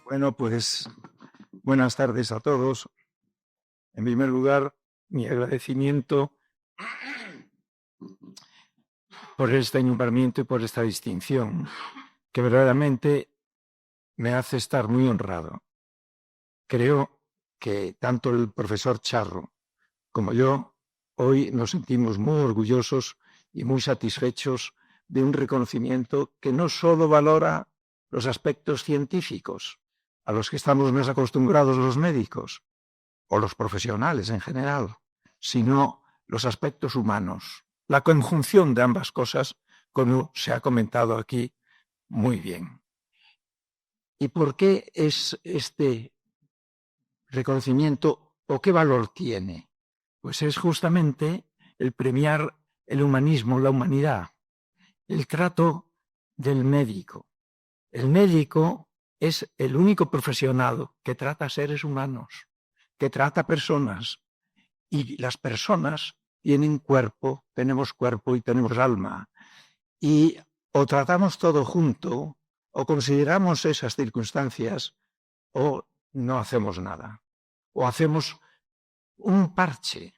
Bueno, pues buenas tardes a todos. En primer lugar, mi agradecimiento por este nombramiento y por esta distinción, que verdaderamente me hace estar muy honrado. Creo que tanto el profesor Charro como yo hoy nos sentimos muy orgullosos y muy satisfechos de un reconocimiento que no solo valora los aspectos científicos, a los que estamos más acostumbrados los médicos o los profesionales en general, sino los aspectos humanos, la conjunción de ambas cosas, como se ha comentado aquí muy bien. ¿Y por qué es este reconocimiento o qué valor tiene? Pues es justamente el premiar el humanismo, la humanidad, el trato del médico. El médico es el único profesional que trata seres humanos, que trata personas, y las personas tienen cuerpo, tenemos cuerpo y tenemos alma. Y o tratamos todo junto, o consideramos esas circunstancias, o no hacemos nada. O hacemos un parche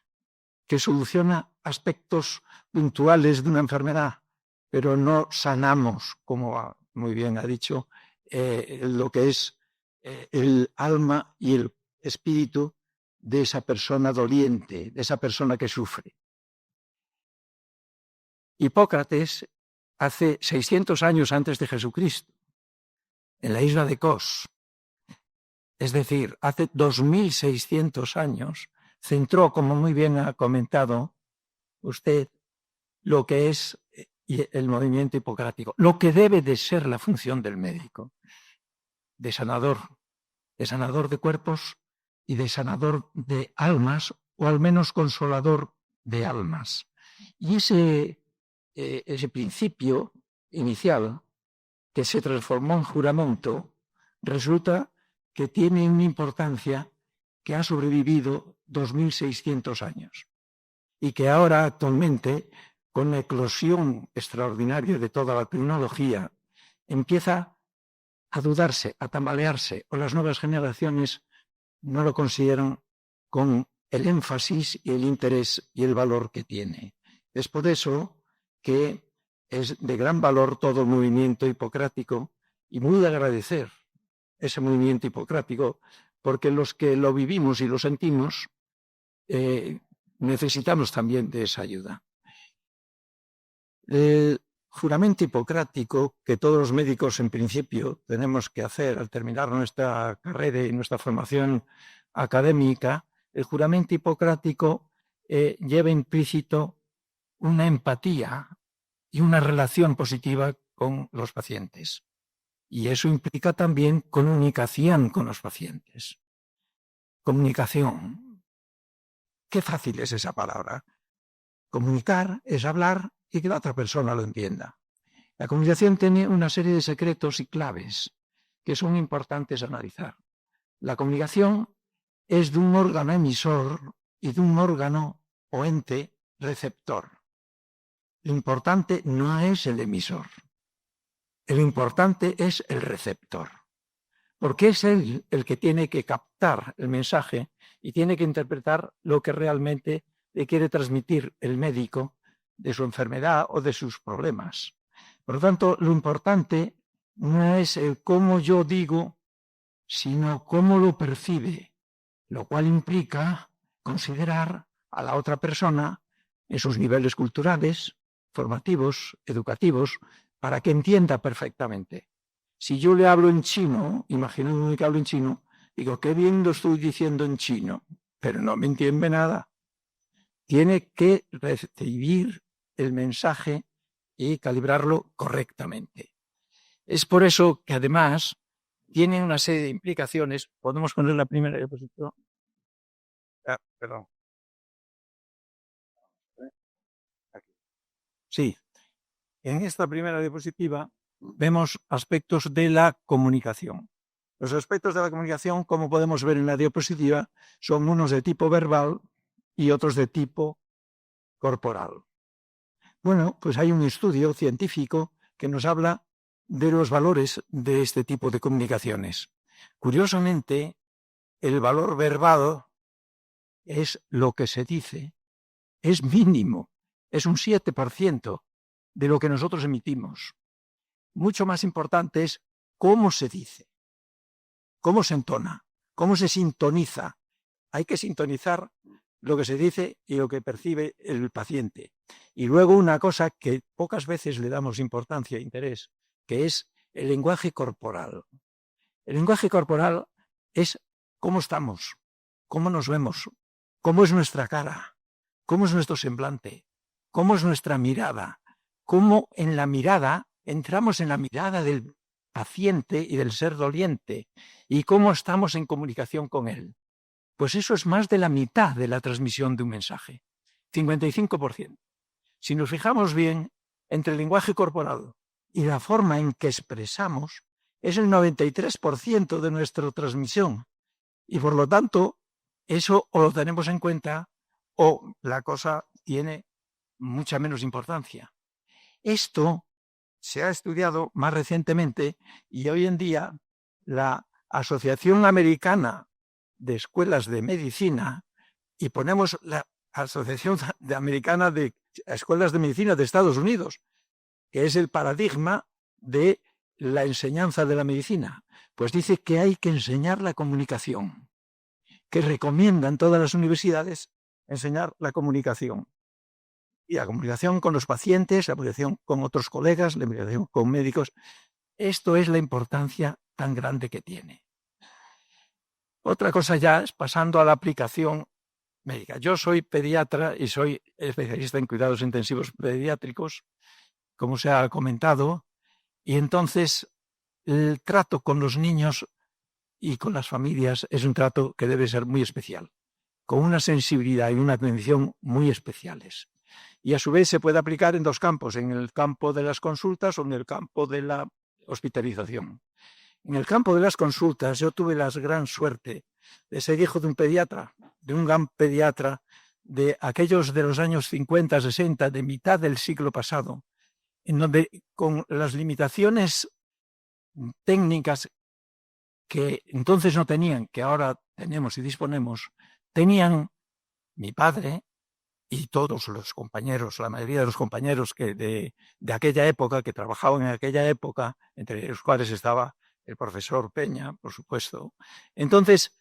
que soluciona aspectos puntuales de una enfermedad, pero no sanamos, como muy bien ha dicho, lo que es el alma y el espíritu de esa persona doliente, de esa persona que sufre. Hipócrates, hace 600 años antes de Jesucristo, en la isla de Kos, es decir, hace 2600 años, centró, como muy bien ha comentado usted, lo que es el movimiento hipocrático, lo que debe de ser la función del médico, de sanador de cuerpos y de sanador de almas, o al menos consolador de almas. Y ese principio inicial, que se transformó en juramento, resulta que tiene una importancia que ha sobrevivido 2600 años y que ahora actualmente, con la eclosión extraordinaria de toda la tecnología, empieza a dudarse, a tambalearse, o las nuevas generaciones no lo consideran con el énfasis y el interés y el valor que tiene. Es por eso que es de gran valor todo el movimiento hipocrático, y muy de agradecer ese movimiento hipocrático, porque los que lo vivimos y lo sentimos necesitamos también de esa ayuda. El juramento hipocrático que todos los médicos en principio tenemos que hacer al terminar nuestra carrera y nuestra formación académica, el juramento hipocrático lleva implícito una empatía y una relación positiva con los pacientes. Y eso implica también comunicación con los pacientes. Comunicación. Qué fácil es esa palabra. Comunicar es hablar y que la otra persona lo entienda. La comunicación tiene una serie de secretos y claves que son importantes analizar. La comunicación es de un órgano emisor y de un órgano o ente receptor. Lo importante no es el emisor. Lo importante es el receptor. Porque es él el que tiene que captar el mensaje y tiene que interpretar lo que realmente le quiere transmitir el médico de su enfermedad o de sus problemas. Por lo tanto, lo importante no es el cómo yo digo, sino cómo lo percibe, lo cual implica considerar a la otra persona en sus niveles culturales, formativos, educativos, para que entienda perfectamente. Si yo le hablo en chino, imaginándome que hablo en chino, digo, qué bien lo estoy diciendo en chino, pero no me entiende nada. Tiene que recibir el mensaje y calibrarlo correctamente. Es por eso que además tiene una serie de implicaciones. Podemos poner la primera diapositiva. Perdón. Sí. En esta primera diapositiva vemos aspectos de la comunicación. Los aspectos de la comunicación, como podemos ver en la diapositiva, son unos de tipo verbal y otros de tipo corporal. Bueno, pues hay un estudio científico que nos habla de los valores de este tipo de comunicaciones. Curiosamente, el valor verbal es lo que se dice, es mínimo, es un 7% de lo que nosotros emitimos. Mucho más importante es cómo se dice, cómo se entona, cómo se sintoniza. Hay que sintonizar lo que se dice y lo que percibe el paciente. Y luego una cosa que pocas veces le damos importancia e interés, que es el lenguaje corporal. El lenguaje corporal es cómo estamos, cómo nos vemos, cómo es nuestra cara, cómo es nuestro semblante, cómo es nuestra mirada, cómo en la mirada entramos en la mirada del paciente y del ser doliente y cómo estamos en comunicación con él. Pues eso es más de la mitad de la transmisión de un mensaje, 55%. Si nos fijamos bien, entre el lenguaje corporal y la forma en que expresamos, es el 93% de nuestra transmisión. Y por lo tanto, eso o lo tenemos en cuenta o la cosa tiene mucha menos importancia. Esto se ha estudiado más recientemente y hoy en día la Asociación Americana de Escuelas de Medicina, y ponemos la Asociación Americana de Escuelas de Medicina de Estados Unidos, que es el paradigma de la enseñanza de la medicina, pues dice que hay que enseñar la comunicación, que recomiendan todas las universidades enseñar la comunicación. Y la comunicación con los pacientes, la comunicación con otros colegas, la comunicación con médicos. Esto es la importancia tan grande que tiene. Otra cosa ya es pasando a la aplicación médica. Yo soy pediatra y soy especialista en cuidados intensivos pediátricos, como se ha comentado, y entonces el trato con los niños y con las familias es un trato que debe ser muy especial, con una sensibilidad y una atención muy especiales. Y a su vez se puede aplicar en dos campos, en el campo de las consultas o en el campo de la hospitalización. En el campo de las consultas yo tuve la gran suerte de ser hijo de un pediatra, de un gran pediatra de aquellos de los años 50, 60, de mitad del siglo pasado, en donde con las limitaciones técnicas que entonces no tenían, que ahora tenemos y disponemos, tenían mi padre y todos los compañeros, la mayoría de los compañeros que de aquella época, que trabajaban en aquella época, entre los cuales estaba el profesor Peña, por supuesto. Entonces,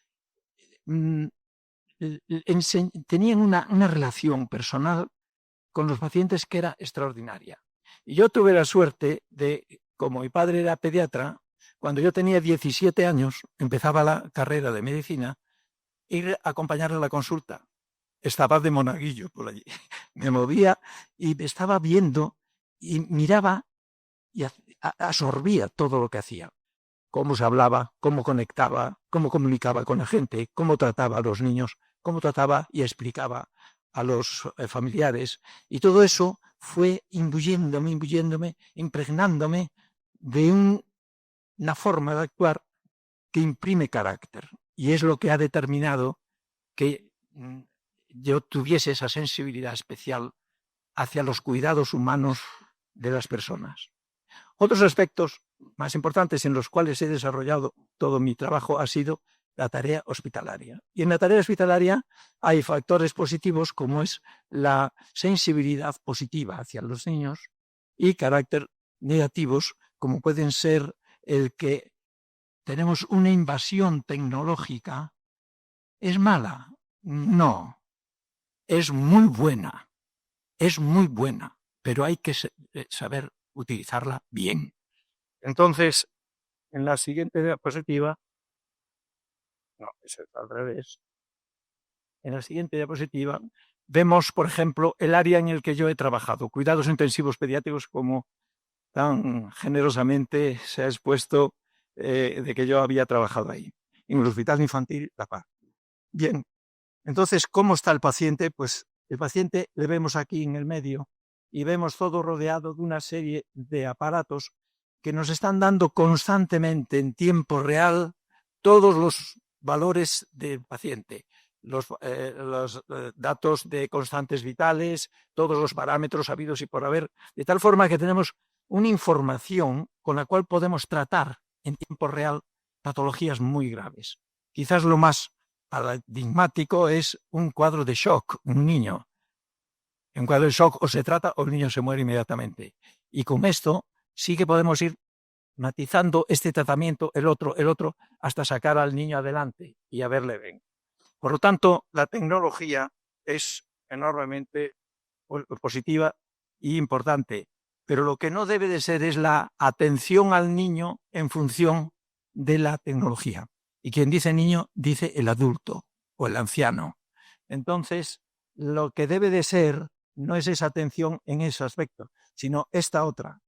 tenían una relación personal con los pacientes que era extraordinaria. Y yo tuve la suerte de, como mi padre era pediatra, cuando yo tenía 17 años, empezaba la carrera de medicina, ir a acompañarle a la consulta. Estaba de monaguillo por allí. Me movía y me estaba viendo y miraba y absorbía todo lo que hacía. Cómo se hablaba, cómo conectaba, cómo comunicaba con la gente, cómo trataba a los niños, cómo trataba y explicaba a los familiares. Y todo eso fue imbuyéndome, impregnándome de una forma de actuar que imprime carácter. Y es lo que ha determinado que yo tuviese esa sensibilidad especial hacia los cuidados humanos de las personas. Otros aspectos más importantes en los cuales he desarrollado todo mi trabajo ha sido la tarea hospitalaria. Y en la tarea hospitalaria hay factores positivos como es la sensibilidad positiva hacia los niños y carácter negativos como pueden ser el que tenemos una invasión tecnológica. ¿Es mala? No. Es muy buena, pero hay que saber utilizarla bien. Entonces, en la siguiente diapositiva, no, es al revés. En la siguiente diapositiva vemos, por ejemplo, el área en el que yo he trabajado, cuidados intensivos pediátricos, como tan generosamente se ha expuesto de que yo había trabajado ahí, en el Hospital Infantil La Paz. Bien, entonces, ¿cómo está el paciente? Pues el paciente le vemos aquí en el medio y vemos todo rodeado de una serie de aparatos que nos están dando constantemente en tiempo real todos los valores del paciente, los datos de constantes vitales, todos los parámetros habidos y por haber, de tal forma que tenemos una información con la cual podemos tratar en tiempo real patologías muy graves. Quizás lo más paradigmático es un cuadro de shock, un niño. En un cuadro de shock o se trata o el niño se muere inmediatamente. Y con esto sí que podemos ir matizando este tratamiento, el otro, hasta sacar al niño adelante y a verle bien. Por lo tanto, la tecnología es enormemente positiva y importante, pero lo que no debe de ser es la atención al niño en función de la tecnología. Y quien dice niño, dice el adulto o el anciano. Entonces, lo que debe de ser no es esa atención en ese aspecto, sino esta otra.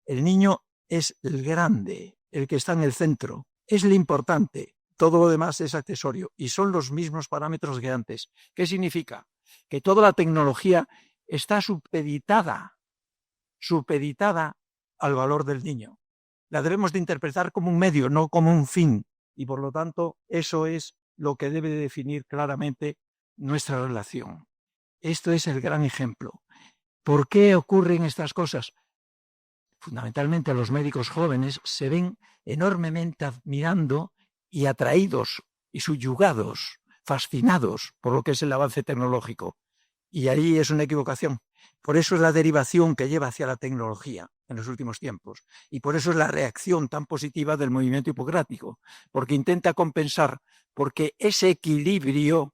El niño es el grande, el que está en el centro, es lo importante. Todo lo demás es accesorio y son los mismos parámetros que antes. ¿Qué significa? Que toda la tecnología está supeditada al valor del niño. La debemos de interpretar como un medio, no como un fin. Y por lo tanto, eso es lo que debe de definir claramente nuestra relación. Esto es el gran ejemplo. ¿Por qué ocurren estas cosas? Fundamentalmente los médicos jóvenes se ven enormemente admirando y atraídos y subyugados, fascinados por lo que es el avance tecnológico. Y ahí es una equivocación. Por eso es la derivación que lleva hacia la tecnología en los últimos tiempos. Y por eso es la reacción tan positiva del movimiento hipocrático, porque intenta compensar, porque ese equilibrio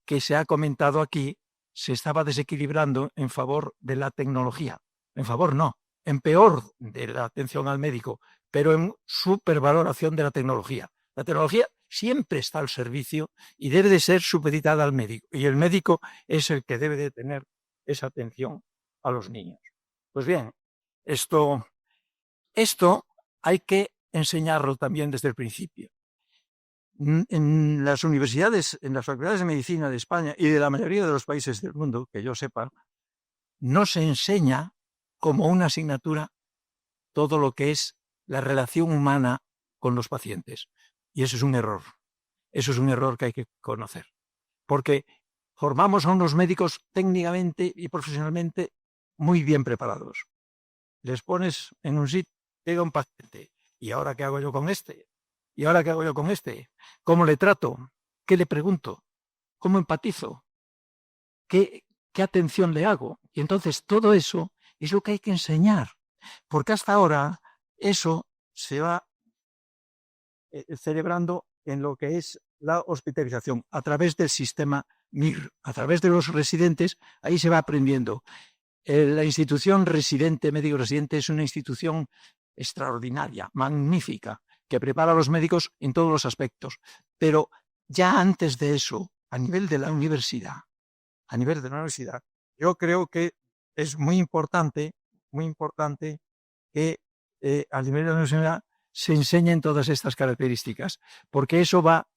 que se ha comentado aquí se estaba desequilibrando en favor de la tecnología. En favor no, en peor de la atención al médico, pero en supervaloración de la tecnología. La tecnología siempre está al servicio y debe de ser supeditada al médico. Y el médico es el que debe de tener esa atención a los niños. Pues bien, esto hay que enseñarlo también desde el principio. En las universidades, en las facultades de medicina de España y de la mayoría de los países del mundo, que yo sepa, no se enseña como una asignatura todo lo que es la relación humana con los pacientes. Y eso es un error. Eso es un error que hay que conocer. Porque formamos a unos médicos técnicamente y profesionalmente muy bien preparados. Les pones en un sitio, llega un paciente. ¿Y ahora qué hago yo con este? ¿Y ahora qué hago yo con este? ¿Cómo le trato? ¿Qué le pregunto? ¿Cómo empatizo? ¿Qué atención le hago? Y entonces todo eso es lo que hay que enseñar. Porque hasta ahora eso se va celebrando en lo que es la hospitalización a través del sistema MIR, a través de los residentes, ahí se va aprendiendo. La institución residente, médico residente, es una institución extraordinaria, magnífica, que prepara a los médicos en todos los aspectos. Pero ya antes de eso, a nivel de la universidad, yo creo que es muy importante que a nivel de la universidad se enseñen todas estas características, porque eso va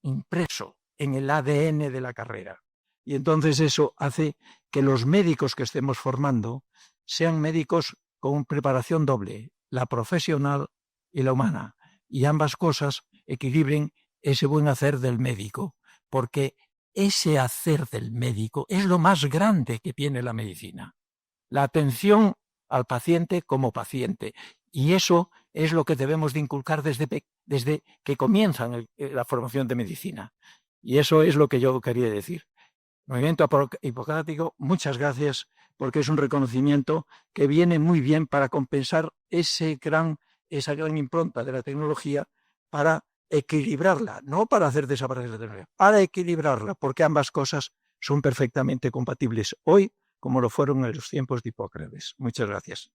impreso en el ADN de la carrera. Y entonces eso hace que los médicos que estemos formando sean médicos con preparación doble, la profesional y la humana. Y ambas cosas equilibren ese buen hacer del médico, porque ese hacer del médico es lo más grande que tiene la medicina. La atención al paciente como paciente. Y eso es lo que debemos de inculcar desde que comienzan la formación de medicina. Y eso es lo que yo quería decir. Movimiento Hipocrático, muchas gracias, porque es un reconocimiento que viene muy bien para compensar esa gran impronta de la tecnología, para equilibrarla, no para hacer desaparecer la tecnología, para equilibrarla, porque ambas cosas son perfectamente compatibles hoy, como lo fueron en los tiempos de Hipócrates. Muchas gracias.